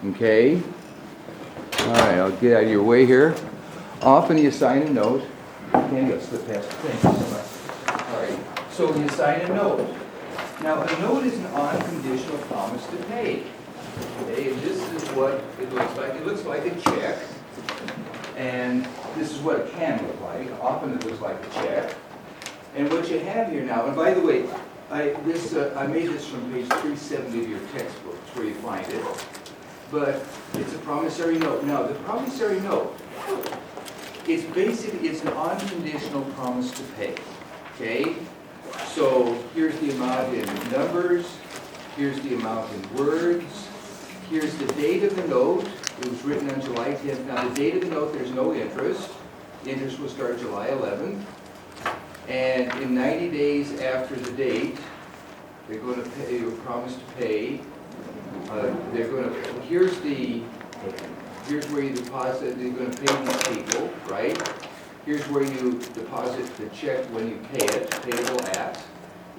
Okay? All right, I'll get out of your way here. Often you sign a note. Can't go slip past the thing. All right, so you sign a note. Now, a note is an unconditional promise to pay. Okay, and this is what it looks like. It looks like a check. And this is what it can look like. Often it looks like a check. And what you have here now, and by the way, I made this from page 370 of your textbook, it's where you find it. But it's a promissory note. Now, the promissory note, it's basically, it's an unconditional promise to pay. Okay? So here's the amount in numbers, here's the amount in words, here's the date of the note. It was written on July 10th. Now, the date of the note, there's no interest. Interest will start July 11th. And in 90 days after the date, they're going to pay, you promise to pay. They're going to, here's where you deposit, they're going to pay these people, right? Here's where you deposit the check when you pay it, payable at,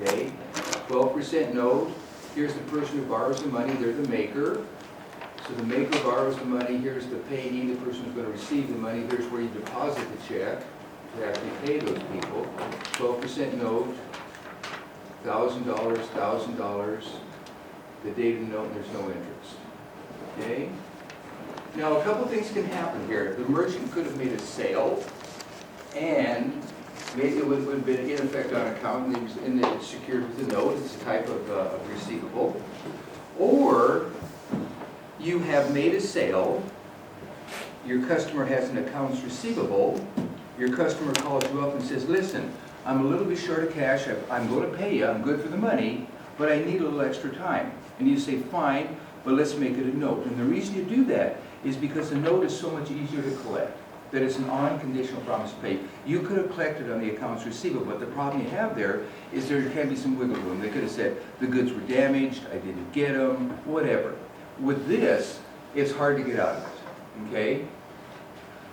okay? 12% note. Here's the person who borrows the money, they're the maker. So the maker borrows the money, here's the payee, the person who's going to receive the money, here's where you deposit the check to actually pay those people. 12% note, $1,000, the date of the note, there's no interest. Okay? Now, a couple things can happen here. The merchant could have made a sale, and maybe it would have been in effect on account, and it's secured with the note. It's a type of receivable. Or you have made a sale, your customer has an accounts receivable, your customer calls you up and says, listen, I'm a little bit short of cash, I'm going to pay you, I'm good for the money, but I need a little extra time. And you say, fine, but let's make it a note. And the reason you do that is because a note is so much easier to collect, that it's an unconditional promise to pay. You could have collected on the accounts receivable, but the problem you have there is there can be some wiggle room. They could have said, the goods were damaged, I didn't get them, whatever. With this, it's hard to get out of it, okay?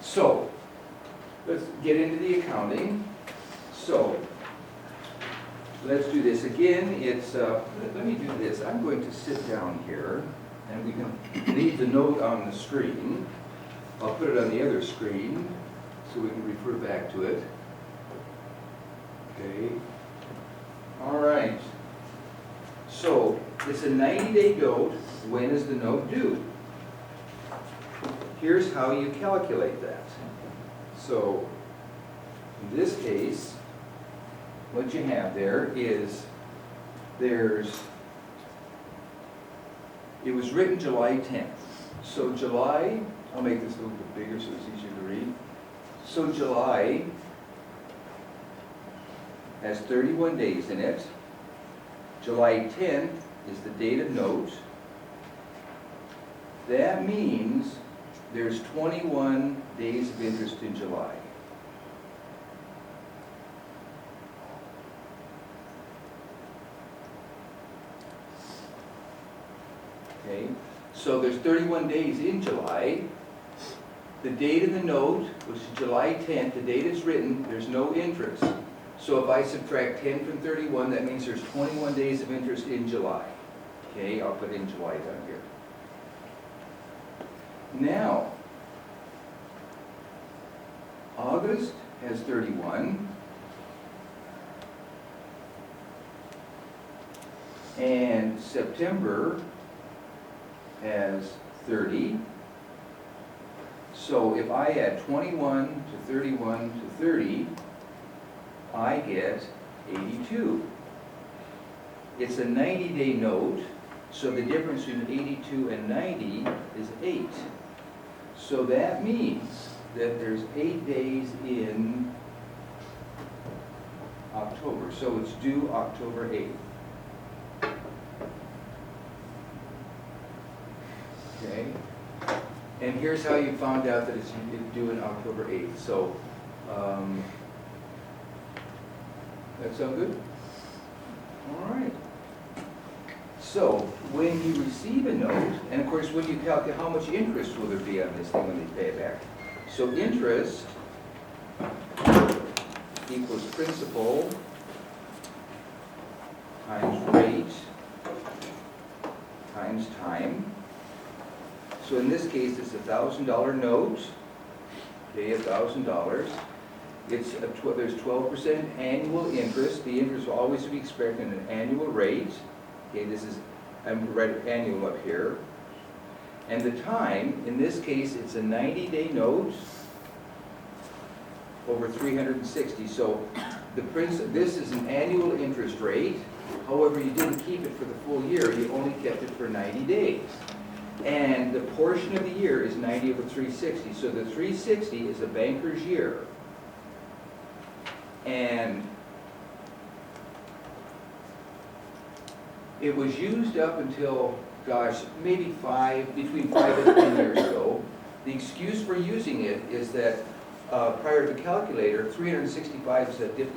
So, let's get into the accounting. So, let's do this again. It's, let me do this. I'm going to sit down here, and we can leave the note on the screen. I'll put it on the other screen, so we can refer back to it. Okay. All right. So, it's a 90-day note. When is the note due? Here's how you calculate that. So, in this case, what you have there is, it was written July 10th. So July, I'll make this a little bit bigger so it's easier to read. So July has 31 days in it. July 10th is the date of note. That means there's 21 days of interest in July. Okay, so there's 31 days in July. The date of the note, which is July 10th, the date it's written, there's no interest. So if I subtract 10 from 31, that means there's 21 days of interest in July. Okay, I'll put in July down here. Now, August has 31, and September has 30. So if I add 21 to 31 to 30, I get 82. It's a 90-day note, so the difference between 82 and 90 is 8. So that means that there's 8 days in October. So it's due October 8th. Okay? And here's how you found out that it's due in October 8th. So, that sound good? All right. So, when you receive a note, and of course when you calculate how much interest will there be on this thing when they pay it back. So interest equals principal times rate times time. So in this case, it's $1,000 note, okay, $1,000. It's there's 12% annual interest. The interest will always be expected at an annual rate. Okay, this is, I'm writing annual up here. And the time, in this case, it's a 90-day note over 360. So this is an annual interest rate. However, you didn't keep it for the full year. You only kept it for 90 days. And the portion of the year is 90 over 360. So the 360 is a banker's year. And it was used up until, gosh, maybe between 5 and 10 years ago. The excuse for using it is that prior to the calculator, 365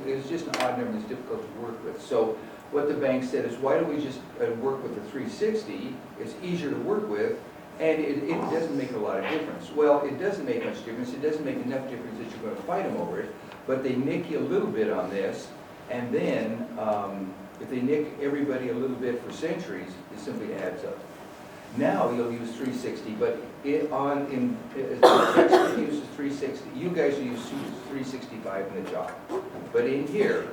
is just an odd number that's difficult to work with. So what the bank said is, why don't we just work with the 360? It's easier to work with, and it doesn't make a lot of difference. Well, it doesn't make much difference. It doesn't make enough difference that you're going to fight them over it, but they nick you a little bit on this, and then if they nick everybody a little bit for centuries, it simply adds up. Now you'll use 360, but the text uses 360. You guys will use 365 in the job. But in here,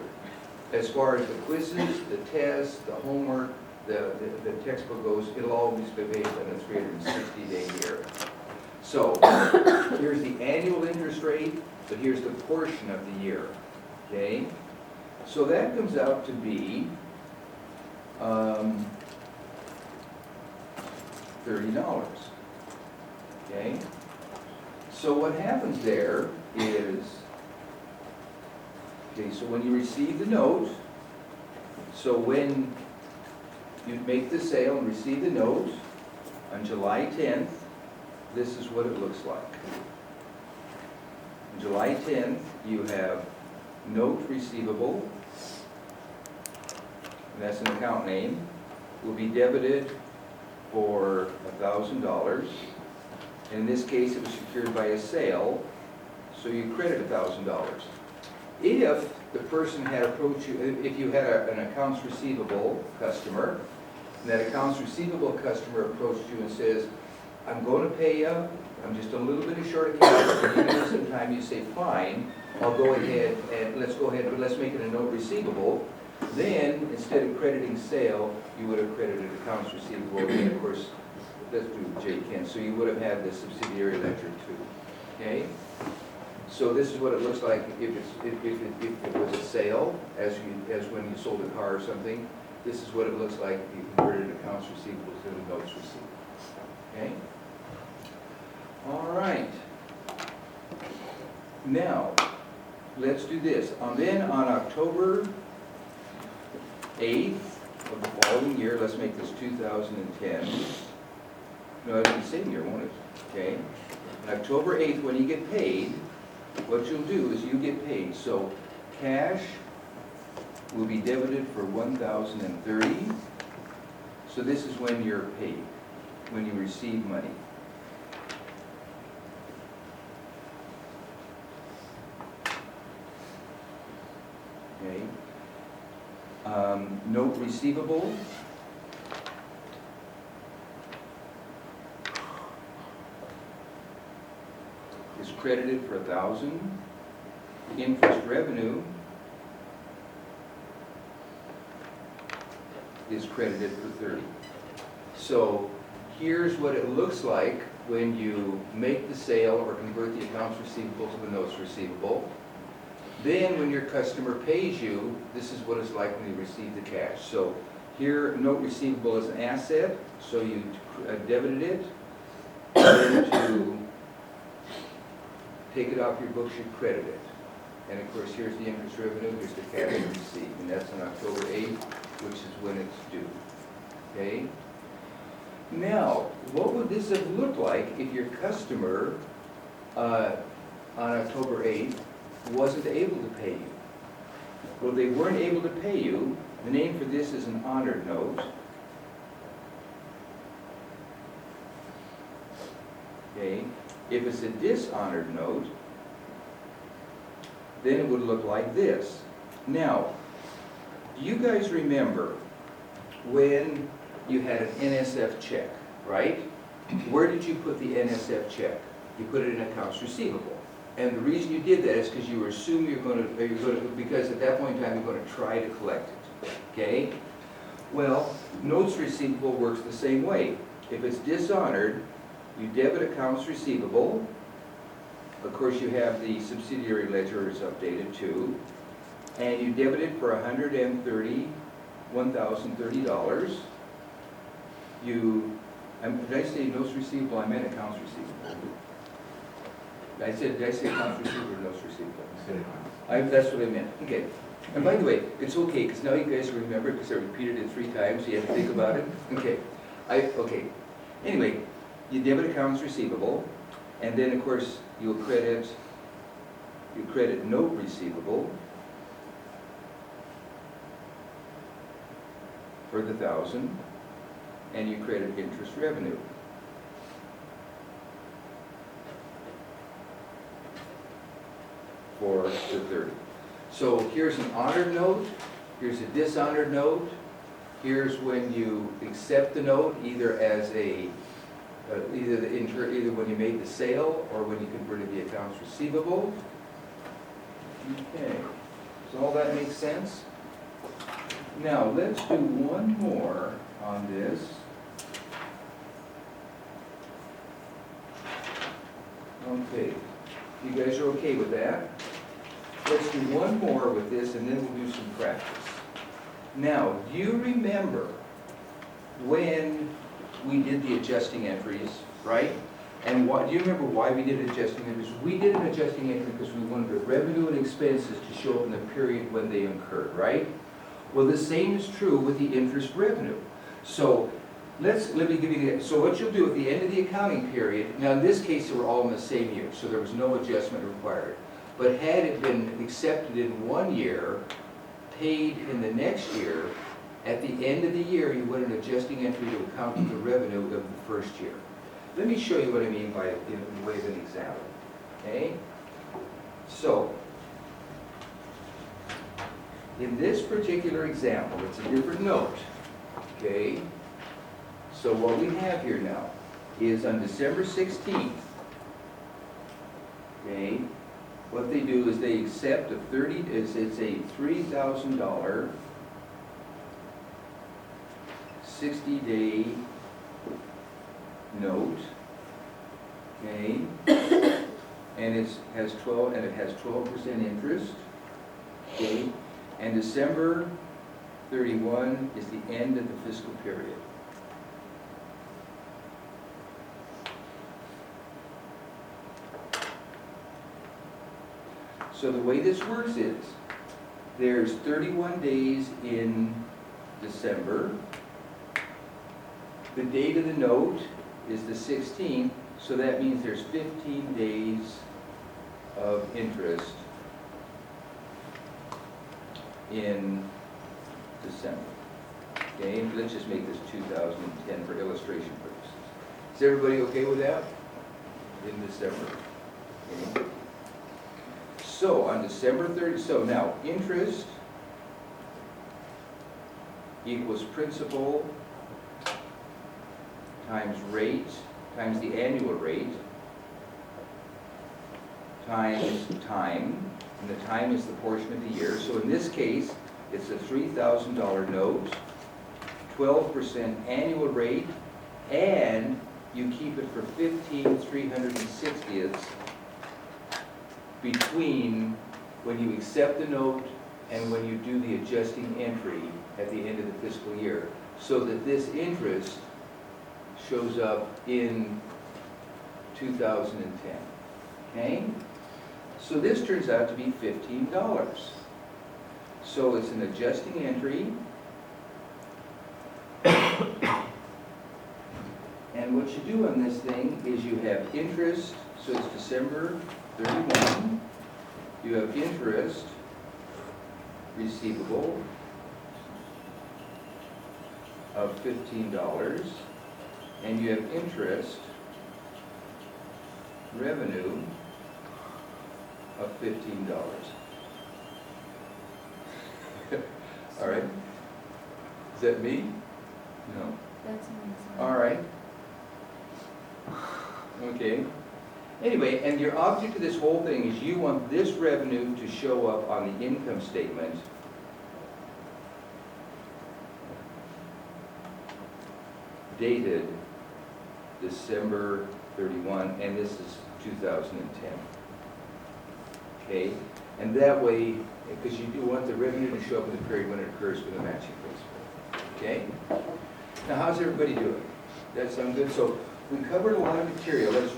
as far as the quizzes, the tests, the homework, the textbook goes, it'll always be based on a 360-day year. So here's the annual interest rate, but here's the portion of the year. Okay? So that comes out to be $30. Okay? So what happens there is, okay, so when you receive the note, so when you make the sale and receive the note on July 10th, this is what it looks like. On July 10th, you have note receivable, and that's an account name, will be debited for $1,000. In this case, it was secured by a sale, so you credit $1,000. If the person had approached you, if you had an accounts receivable customer, and that accounts receivable customer approached you and says, I'm going to pay you, I'm just a little bit short of cash, can you give me some time? You say, fine, I'll go ahead and let's make it a note receivable. Then, instead of crediting sale, you would have credited accounts receivable, and of course, let's do J-Ken, so you would have had the subsidiary ledger too, okay? So this is what it looks like if it was a sale, as when you sold a car or something. This is what it looks like if you converted accounts receivable to the notes receivable, okay? All right. Now, let's do this. Then on October 8th of the following year, let's make this 2010. No, it'll be the same year, won't it? Okay. On October 8th, when you get paid, what you'll do is you get paid. So cash will be debited for $1,030. So this is when you're paid, when you receive money. Okay. Note receivable. Is credited for $1,000. Interest revenue is credited for $30. So here's what it looks like when you make the sale or convert the accounts receivable to the notes receivable. Then when your customer pays you, this is what it's like when you receive the cash. So here, note receivable is an asset, so you debited it. Then to take it off your books, you credit it. And of course, here's the interest revenue, here's the cash you received, and that's on October 8th, which is when it's due. Okay? Now, what would this have looked like if your customer on October 8th wasn't able to pay you? Well, they weren't able to pay you. The name for this is an honored note. Okay? If it's a dishonored note, then it would look like this. Now, do you guys remember when you had an NSF check, right? where did you put the NSF check? You put it in accounts receivable. And the reason you did that is because you were assuming because at that point in time, you're going to try to collect it, okay? Well, notes receivable works the same way. If it's dishonored, you debit accounts receivable. Of course, you have the subsidiary ledger is updated too. And you debit it for $1,030. Did I say notes receivable? I meant accounts receivable. Did I say accounts receivable or notes receivable? That's what I meant. Okay. And by the way, it's okay, because now you guys remember, because I repeated it 3 times, so you have to think about it. Okay. Okay. Anyway, you debit accounts receivable, and then of course you credit note receivable for the 1,000, and you credit interest revenue. For the 30. So here's an honored note, here's a dishonored note, here's when you accept the note, either as either when you made the sale or when you converted the accounts receivable. Okay, so all that makes sense? Now let's do one more on this. Okay, you guys are okay with that? Let's do one more with this and then we'll do some practice. Now, do you remember when we did the adjusting entries, right? And do you remember why we did adjusting entries? We did an adjusting entry because we wanted the revenue and expenses to show up in the period when they incurred, right? Well, the same is true with the interest revenue. So let me give you so what you'll do at the end of the accounting period, now in this case they were all in the same year, so there was no adjustment required. But had it been accepted in one year, paid in the next year, at the end of the year, you want an adjusting entry to account for the revenue of the first year. Let me show you what I mean by in the way of an example. Okay? So, in this particular example, it's a different note. Okay? So what we have here now is on December 16th, okay, what they do is they accept it's a $3,000 60-day note, okay, and it has 12% interest, okay, and December 31 is the end of the fiscal period. So the way this works is, there's 31 days in December. The date of the note is the 16th, so that means there's 15 days of interest in December. Okay, let's just make this 2010 for illustration purposes. Is everybody okay with that? In December. Okay. So on December 30th, so now interest equals principal times rate times the annual rate times time, and the time is the portion of the year. So in this case, it's a $3,000 note, 12% annual rate, and you keep it for 15/360ths between when you accept the note and when you do the adjusting entry at the end of the fiscal year, so that this interest shows up in 2010. Okay? So this turns out to be $15. So it's an adjusting entry. And what you do on this thing is you have interest, so it's December 31. You have interest receivable of $15, and you have interest revenue of $15. All right. Is that me? No. That's amazing. All right. Okay? Anyway, and your object of this whole thing is you want this revenue to show up on the income statement dated December 31, and this is 2010. Okay? And that way, because you do want the revenue to show up in the period when it occurs for the matching principle. Okay? Now, how's everybody doing? That sound good? So we covered a lot of material. Let's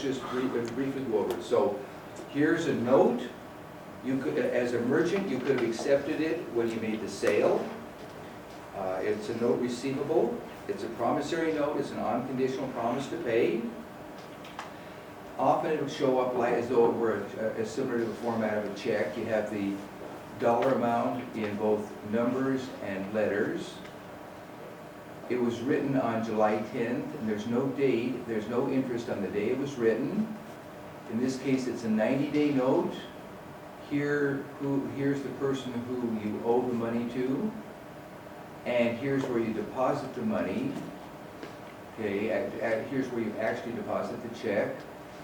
just briefly go over it. So here's a note. You could, as a merchant, you could have accepted it when you made the sale. It's a note receivable. It's a promissory note. It's an unconditional promise to pay. Often it will show up like as though it were similar to the format of a check. You have the dollar amount in both numbers and letters. It was written on July 10th, and there's no date, there's no interest on the day it was written. In this case, it's a 90-day note. Here's the person who you owe the money to, and here's where you deposit the money. Okay, here's where you actually deposit the check.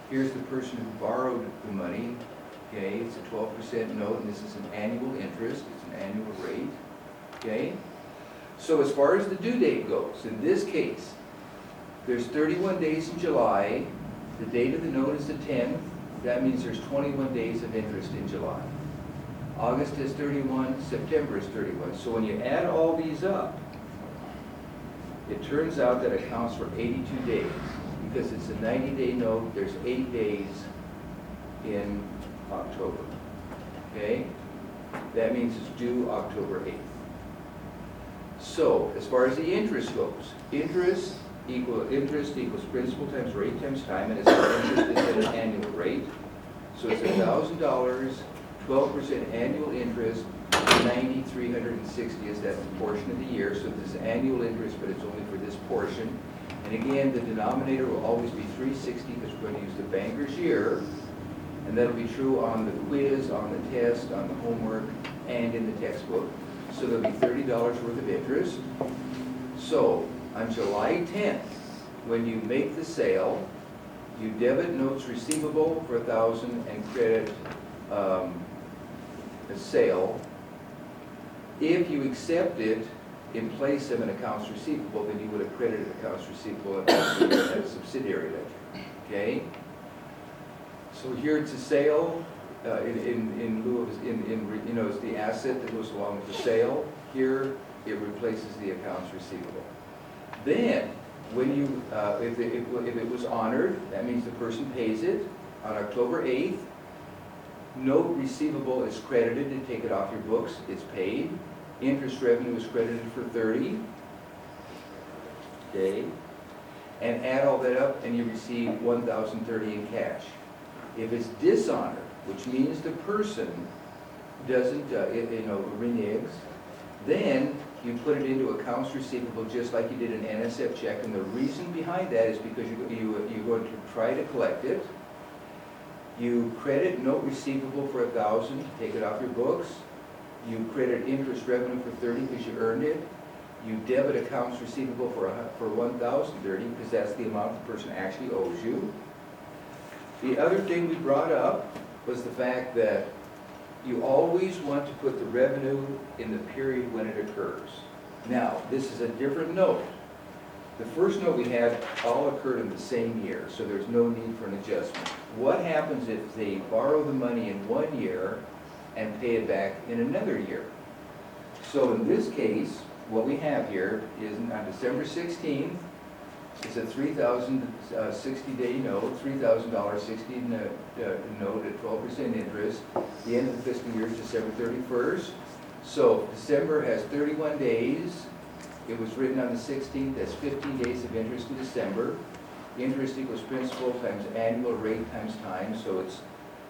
Here's the person who borrowed the money. Okay, it's a 12% note, and this is an annual interest. It's an annual rate. Okay. So as far as the due date goes, in this case, there's 31 days in July. The date of the note is the 10th. That means there's 21 days of interest in July. August is 31, September is 31. So when you add all these up, it turns out that it counts for 82 days. Because it's a 90-day note, there's 8 days in October. Okay? That means it's due October 8th. So, as far as the interest goes, interest equals principal times rate times time, and it's interest is at an annual rate. So it's $1,000, 12% annual interest, 9,360 is that portion of the year. So this is annual interest, but it's only for this portion. And again, the denominator will always be 360 because we're going to use the banker's year. And that'll be true on the quiz, on the test, on the homework, and in the textbook. So there'll be $30 worth of interest. So on July 10th, when you make the sale, you debit notes receivable for $1,000 and credit a sale. If you accept it in place of an accounts receivable, then you would have credited accounts receivable at a subsidiary ledger. Okay? So here it's a sale. In lieu of, it's the asset that goes along with the sale. Here, it replaces the accounts receivable. Then, when you, if it was honored, that means the person pays it. On October 8th, note receivable is credited to take it off your books. It's paid. Interest revenue is credited for 30. Okay, and add all that up, and you receive $1,030 in cash. If it's dishonored, which means the person doesn't, reneges, then you put it into accounts receivable just like you did an NSF check. And the reason behind that is because you're going to try to collect it. You credit note receivable for $1,000 to take it off your books. You credit interest revenue for $30 because you earned it. You debit accounts receivable for $1,030 because that's the amount the person actually owes you. The other thing we brought up was the fact that you always want to put the revenue in the period when it occurs. Now, this is a different note. The first note we had all occurred in the same year, so there's no need for an adjustment. What happens if they borrow the money in 1 year and pay it back in another year? So in this case, what we have here is on December 16th, it's a $3,060-day note, $3,000 60 note at 12% interest. The end of the fiscal year is December 31st. So December has 31 days. It was written on the 16th. That's 15 days of interest in December. Interest equals principal times annual rate times time. So it's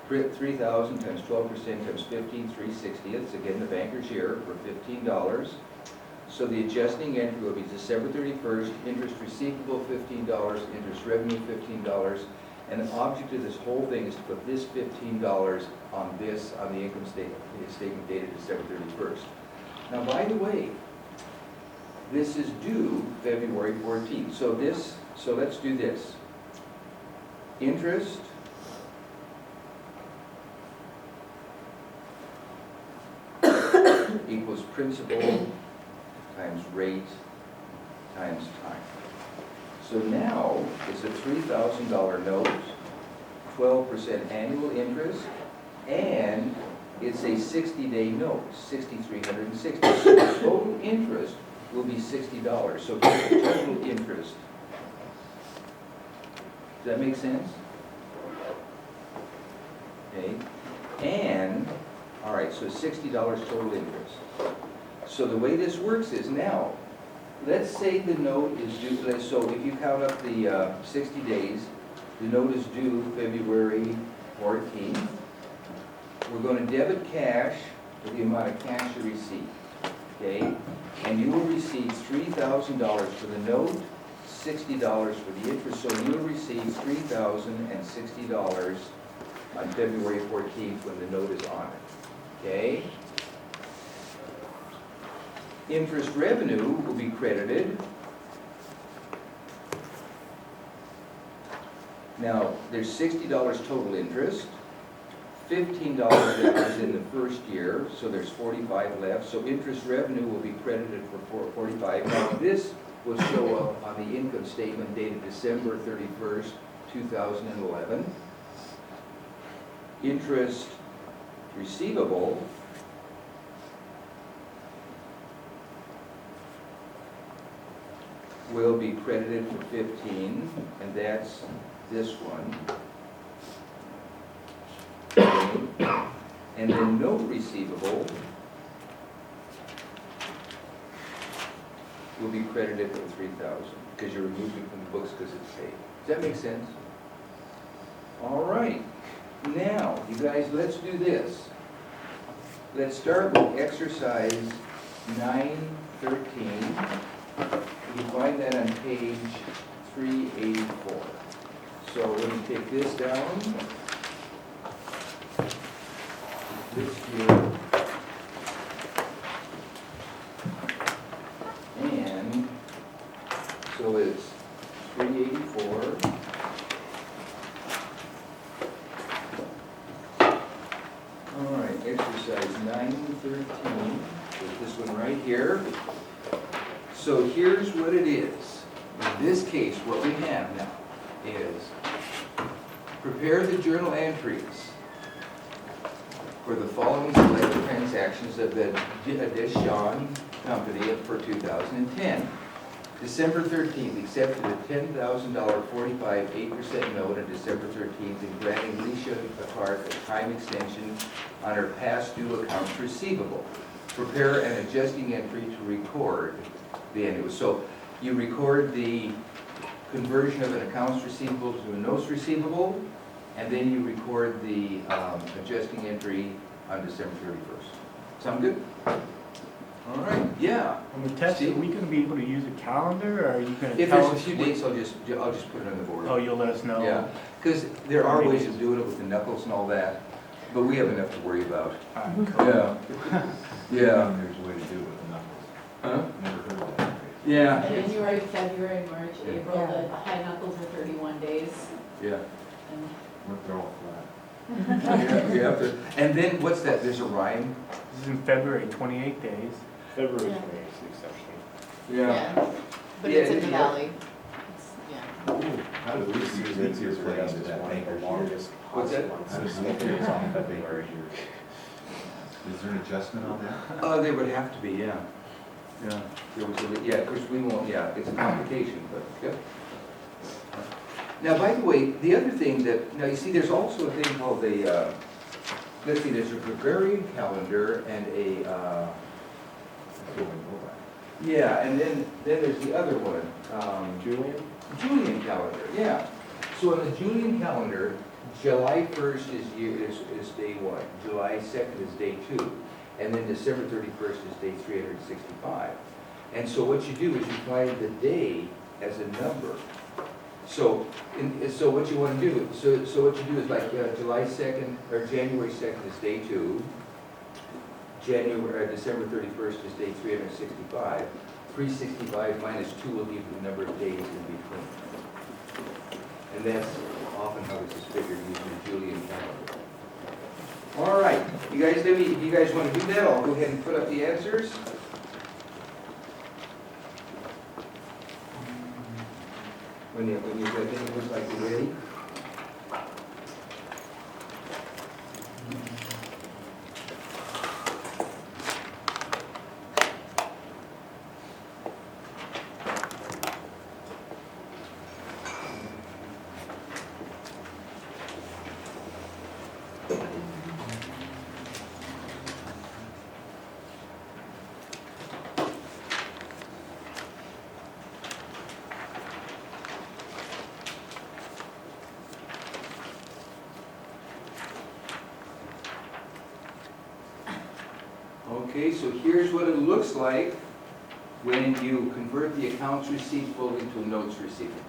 3,000 times 12% times 15, 360. It's again the banker's year for $15. So the adjusting entry will be December 31st, interest receivable $15, interest revenue $15, and the object of this whole thing is to put this $15 on the income statement dated December 31st. Now, by the way, this is due February 14th. So let's do this. interest equals principal times rate times time. So now it's a $3,000 note, 12% annual interest, and it's a 60-day note, $6,360. So the total interest will be $60. So here's the total interest. Does that make sense? Okay. And, all right, so $60 total interest. So the way this works is now, let's say the note is due, so if you count up the 60 days, the note is due February 14th. We're going to debit cash for the amount of cash you receive, okay? And you will receive $3,000 for the note, $60 for the interest, so you'll receive $3,060 on February 14th when the note is on it, okay? Interest revenue will be credited. Now, there's $60 total interest, $15 that was in the first year, so there's $45 left. So interest revenue will be credited for $45. Now, this will show up on the income statement dated December 31st, 2011. Interest receivable will be credited for 15, and that's this one. And then note receivable will be credited for 3,000 because you removed it from the books because it's paid. Does that make sense? All right. Now, you guys, let's do this. Let's start with exercise 913. You find that on page 384. So let me take this down. This here. And so it's 384. All right, exercise 913. There's this one right here. So here's what it is. In this case, what we have now is prepare the journal entries for the following selected transactions of the Deshawn Company for 2010. December 13th, accepted a $10,000 45 8% note on December 13th and granting Alicia Clark a time extension on her past due accounts receivable. Prepare an adjusting entry to record the annual. So you record the conversion of an accounts receivable to a notes receivable, and then you record the adjusting entry on December 31st. Sound good? All right, yeah. On the test, are we going to be able to use a calendar, or are you going to If tell there's a us? few dates, I'll just put it on the board. Oh, you'll let us know? Yeah, because there are ways of doing it with the knuckles and all that, but we have enough to worry about. All right, cool. Yeah. Yeah. There's a way to do it with the knuckles. Huh? Never heard of that. Yeah. January, February, March, Yeah. April, the high knuckles are 31 days. Yeah. And They're all flat. You have to, and then what's that, there's a rhyme? This is in February, 28 days. February Yeah. 28th is the exception. But Yeah, it's in the yeah. valley. Yeah. How do we use it easier for us to make the longest What's that? possible? How does smoke days on February? Is there an adjustment on that? They would have to be, yeah. Yeah, there was a, yeah, of course, we won't, yeah, it's a complication, but, yeah. Now, by the way, the other thing that, now you see, there's also a thing called a, let's see, there's a Gregorian calendar and a, yeah, and then there's the other one, Julian calendar, yeah. So on the Julian calendar, July 1st is day 1, July 2nd is day 2, and then December 31st is day 365. And so what you do is you find the day as a number. So, so what you want to do, so what you do is like July 2nd, or January 2nd is day 2, December 31st is day 365. 365 minus 2 will give you the number of days in between. And that's often how this is figured using the Julian calendar. All right, you guys, if you guys want to do that, I'll go ahead and put up the answers. When you're ready, it looks like you're ready. Okay, so here's what it looks like when you convert the accounts receivable into a notes receivable.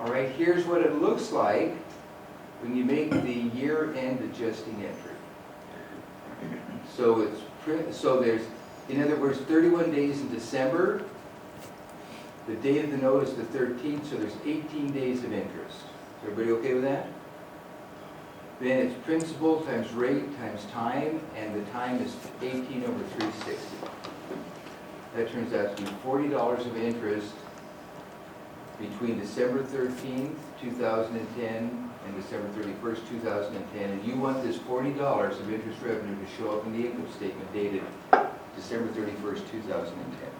All right, here's what it looks like when you make the year-end adjusting entry. So there's, in other words, 31 days in December. The date of the note is the 13th, so there's 18 days of interest. Is everybody okay with that? Then it's principal times rate times time, and the time is 18 over 360. That turns out to be $40 of interest between December 13th, 2010 and December 31st, 2010. And you want this $40 of interest revenue to show up in the income statement dated December 31st, 2010.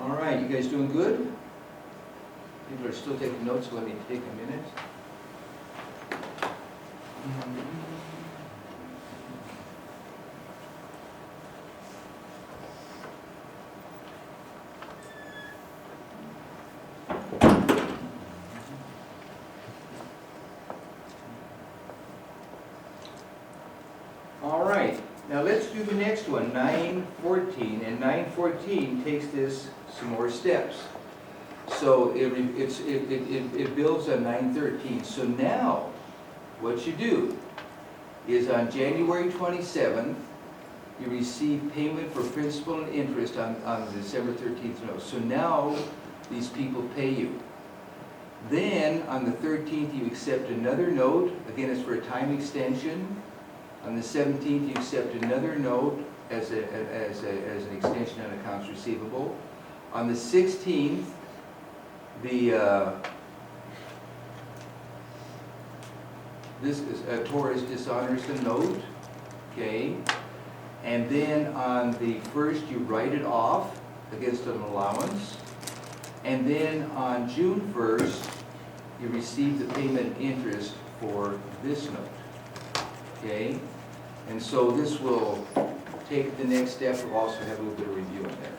All right, you guys doing good? People are still taking notes, so let me take a minute. All right, now let's do the next one, 914, and 914 takes this some more steps. So it builds on 913. So now, what you do is on January 27th, you receive payment for principal and interest on the December 13th note. So now, these people pay you. Then, on the 13th, you accept another note. Again, it's for a time extension. On the 17th, you accept another note as an extension on accounts receivable. On the 16th, this is Taurus dishonors the note, okay? And then on the 1st, you write it off against an allowance. And then on June 1st, you receive the payment interest for this note, okay? And so this will take it the next step. We'll also have a little bit of review in there.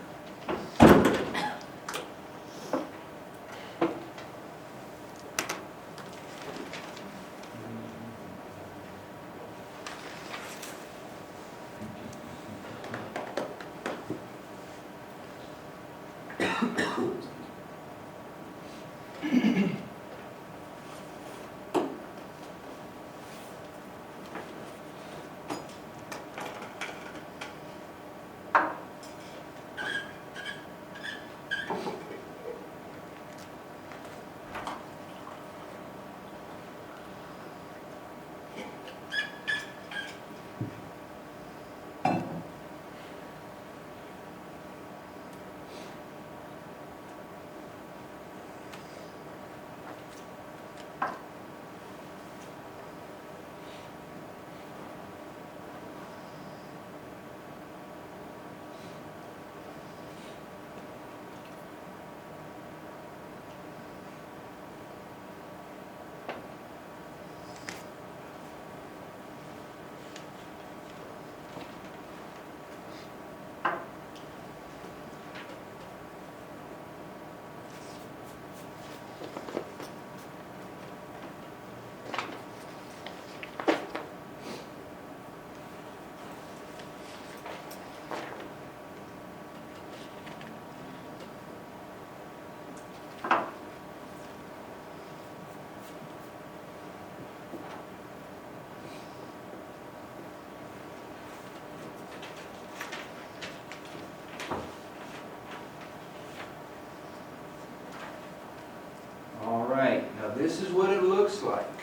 this is what it looks like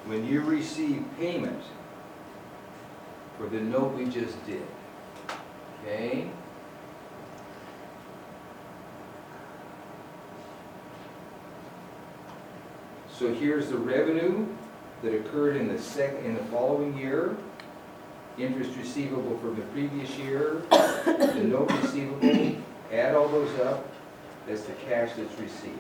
when you receive payment for the note we just did. Okay? So here's the revenue that occurred in the following year, interest receivable from the previous year, the note receivable, add all those up, that's the cash that's received.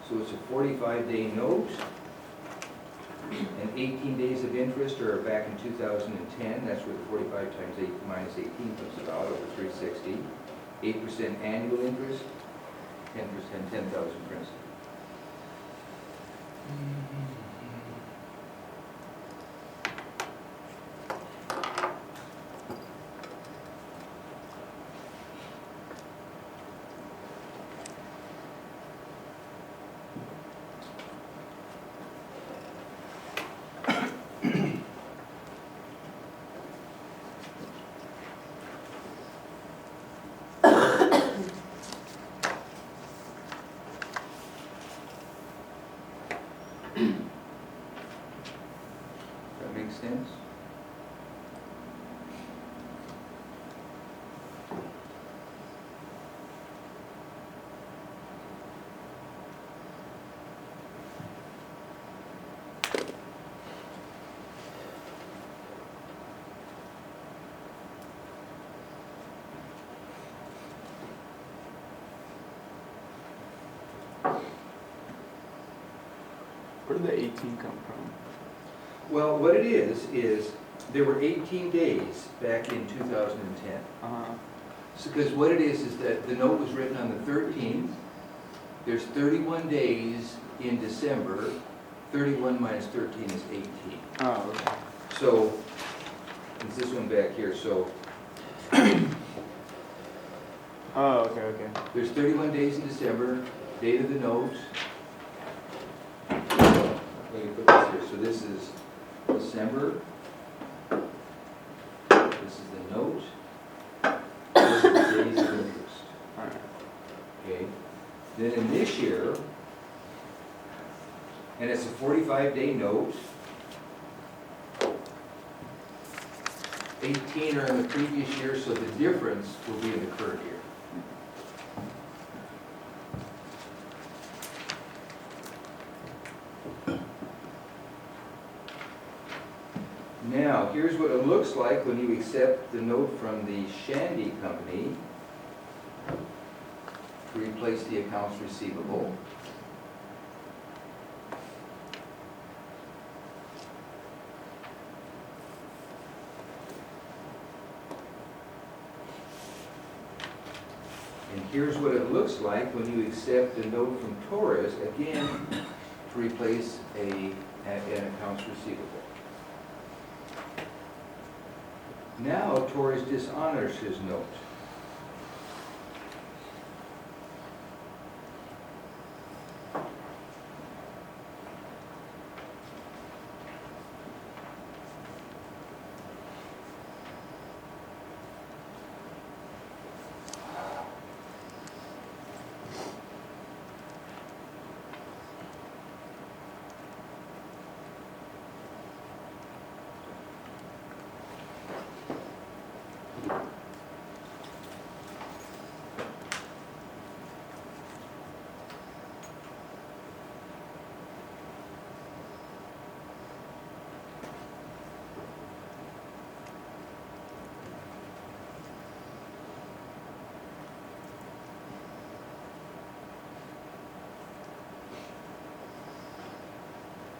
So it's a 45-day note, and 18 days of interest are back in 2010. That's where the 45 times 8 minus 18 comes about, over 360. 8% annual interest, 10%, 10,000 principal. That makes sense? Where did the 18 come from? Well, what it is there were 18 days back in 2010. Uh-huh. So, because what it is that the note was written on the 13th. There's 31 days in December. 31 minus 13 is 18. Oh, okay. So, it's this one back here. So, Oh, okay, okay. there's 31 days in December, date of the note. Let me put this here. So this is December. This is the note. This is the days of interest. All right. Okay. Then in this year, and it's a 45-day note. 18 are in the previous year, so the difference will be in the current year. Now, here's what it looks like when you accept the note from the Shandy Company to replace the accounts receivable. And here's what it looks like when you accept a note from Torres, again, to replace an accounts receivable. Now Torres dishonors his note.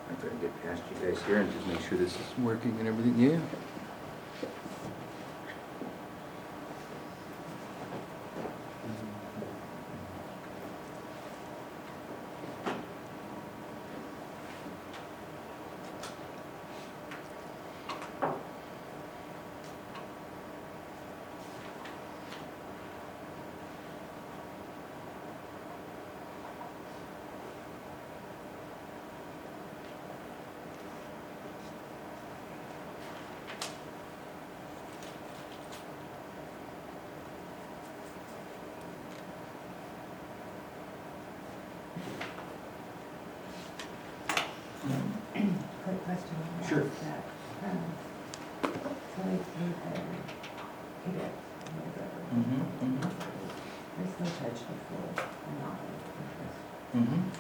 I'm going to get past you guys here and just make sure this is working and everything. Yeah. Sure.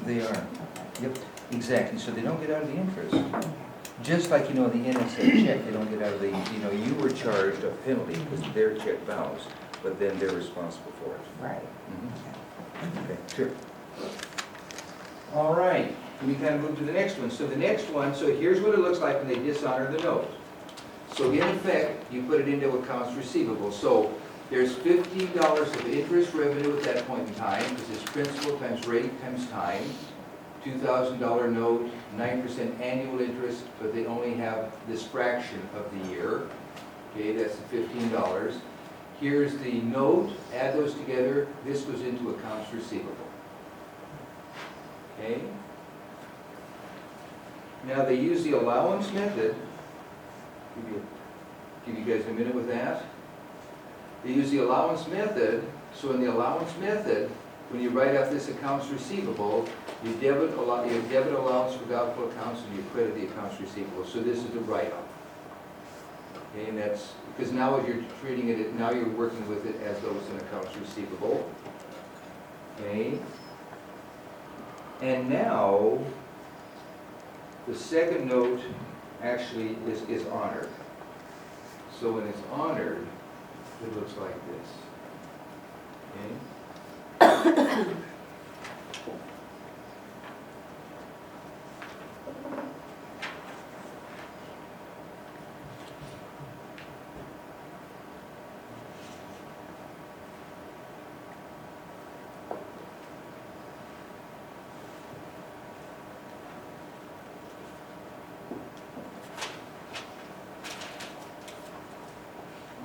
They are. Yep, exactly, so they don't get out of the interest. Just like, the NSA check, they don't get out of the, you were charged a penalty because their check bounced, but then they're responsible for it. Right. Okay, sure. All right, we kind of move to the next one. So the next one, so here's what it looks like when they dishonor the note. So in effect, you put it into accounts receivable. So there's $15 of interest revenue at that point in time, because it's principal times rate times time. $2,000 note, 9% annual interest, but they only have this fraction of the year. Okay, that's the $15. Here's the note, add those together, this goes into accounts receivable. Okay? Now they use the allowance method. Give you guys a minute with that. They use the allowance method, so in the allowance method, when you write off this accounts receivable, you debit allowance for doubtful accounts and you credit the accounts receivable. So this is a write-off. Okay, and that's, because now if you're treating it, now you're working with it as though it's an accounts receivable. Okay? And now, the second note actually is honored. So when it's honored, it looks like this. Okay?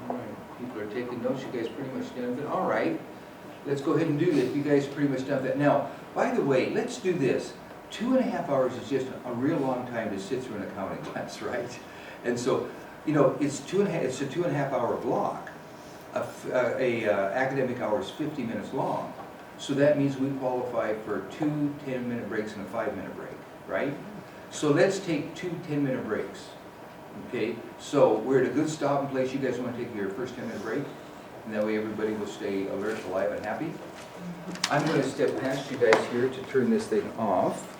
All right, people are taking notes, you guys pretty much done it. All right, let's go ahead and do this. You guys pretty much done that. Now, by the way, let's do this. 2.5 hours is just a real long time to sit through an accounting class, right? And so, it's a 2.5 hour block. Academic hour is 50 minutes long. So that means we qualify for 2 10-minute breaks and a 5-minute break, right? So let's take 2 10-minute breaks. Okay, so we're at a good stopping place. You guys want to take your first 10-minute break? And that way everybody will stay alert, alive, and happy. I'm going to step past you guys here to turn this thing off.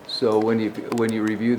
So when you review